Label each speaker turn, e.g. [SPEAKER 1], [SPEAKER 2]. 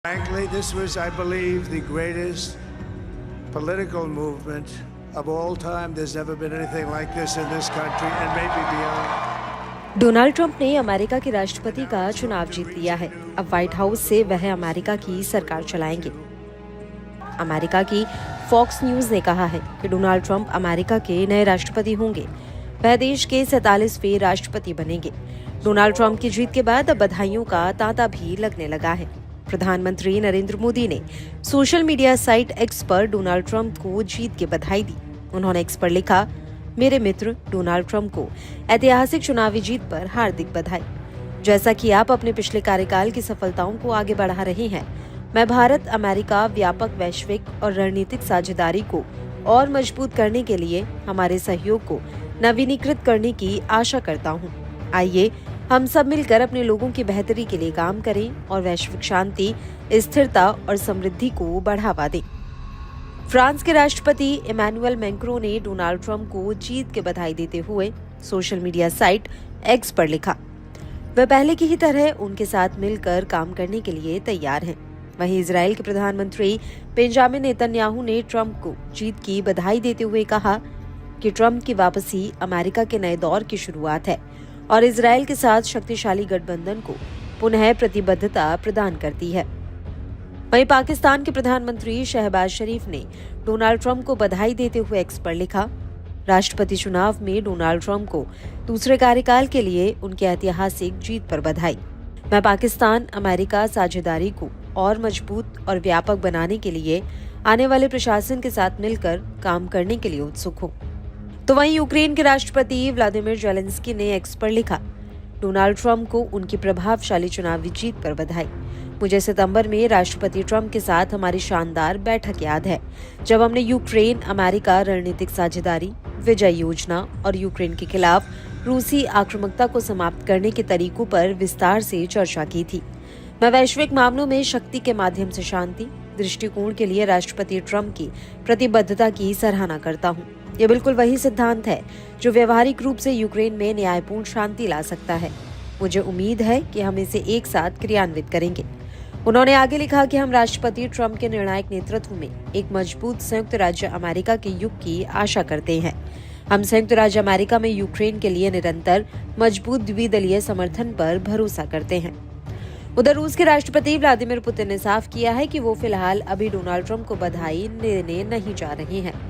[SPEAKER 1] Frankly, this was, I believe, the greatest political movement of all time. There's never been anything like this in this country and maybe beyond.
[SPEAKER 2] Donald Trump ने America के राष्ट्रपति का चुनाव जीत लिया है। अब white house से वह अमेरिका की सरकार चलाएंगे। अमेरिका की फॉक्स न्यूज ने कहा है कि डोनाल्ड ट्रंप अमेरिका के नए राष्ट्रपति होंगे। वह देश के 47वें राष्ट्रपति बनेंगे। डोनाल्ड ट्रंप की जीत के बाद अब बधाइयों का तांता भी लगने लगा है। प्रधानमंत्री नरेंद्र मोदी ने सोशल मीडिया साइट एक्स पर डोनाल्ड ट्रंप को जीत की बधाई दी। उन्होंने एक्स पर लिखा, मेरे मित्र डोनाल्ड ट्रंप को ऐतिहासिक चुनावी जीत पर हार्दिक बधाई। जैसा कि आप अपने पिछले कार्यकाल की सफलताओं को आगे बढ़ा रहे हैं, मैं भारत अमेरिका व्यापक वैश्विक और रणनीतिक साझेदारी को और मजबूत करने के लिए हमारे सहयोग को नवीनीकृत करने की आशा करता हूं। आइए हम सब मिलकर अपने लोगों की बेहतरी के लिए काम करें और वैश्विक शांति, स्थिरता और समृद्धि को बढ़ावा दें। फ्रांस के राष्ट्रपति इमैनुअल मैक्रों ने डोनाल्ड ट्रंप को जीत की बधाई देते हुए सोशल मीडिया साइट एक्स पर लिखा, वह पहले की ही तरह उनके साथ मिलकर काम करने के लिए तैयार हैं। वहीं इजराइल के प्रधानमंत्री बेंजामिन नेतन्याहू ने ट्रंप को जीत की बधाई देते हुए कहा कि ट्रंप की वापसी अमेरिका के नए दौर की शुरुआत है और इजराइल के साथ शक्तिशाली गठबंधन को पुनः प्रतिबद्धता प्रदान करती है। वहीं पाकिस्तान के प्रधानमंत्री शहबाज शरीफ ने डोनाल्ड ट्रंप को बधाई देते हुए एक्स पर लिखा, राष्ट्रपति चुनाव में डोनाल्ड ट्रंप को दूसरे कार्यकाल के लिए उनकी ऐतिहासिक जीत पर बधाई। मैं पाकिस्तान अमेरिका साझेदारी को और मजबूत और व्यापक बनाने के लिए आने वाले प्रशासन के साथ मिलकर काम करने के लिए उत्सुक हूँ। तो वहीं यूक्रेन के राष्ट्रपति व्लादिमीर जेलेंस्की ने एक्स पर लिखा, डोनाल्ड ट्रंप को उनकी प्रभावशाली चुनावी जीत पर बधाई। मुझे सितंबर में राष्ट्रपति ट्रंप के साथ हमारी शानदार बैठक याद है, जब हमने यूक्रेन अमेरिका रणनीतिक साझेदारी, विजय योजना और यूक्रेन के खिलाफ रूसी आक्रामकता को समाप्त करने के तरीकों पर विस्तार से चर्चा की थी। मैं वैश्विक मामलों में शक्ति के माध्यम से शांति दृष्टिकोण के लिए राष्ट्रपति ट्रंप की प्रतिबद्धता की सराहना करता हूँ। ये बिल्कुल वही सिद्धांत है जो व्यवहारिक रूप से यूक्रेन में न्यायपूर्ण शांति ला सकता है। मुझे उम्मीद है कि हम इसे एक साथ क्रियान्वित करेंगे। उन्होंने आगे लिखा कि हम राष्ट्रपति ट्रंप के निर्णायक नेतृत्व में एक मजबूत संयुक्त राज्य अमेरिका के युग की आशा करते हैं। हम संयुक्त राज्य अमेरिका में यूक्रेन के लिए निरंतर मजबूत द्विदलीय समर्थन पर भरोसा करते हैं। उधर रूस के राष्ट्रपति व्लादिमीर पुतिन ने साफ किया है कि वो फिलहाल अभी डोनाल्ड ट्रंप को बधाई देने नहीं जा रहे हैं।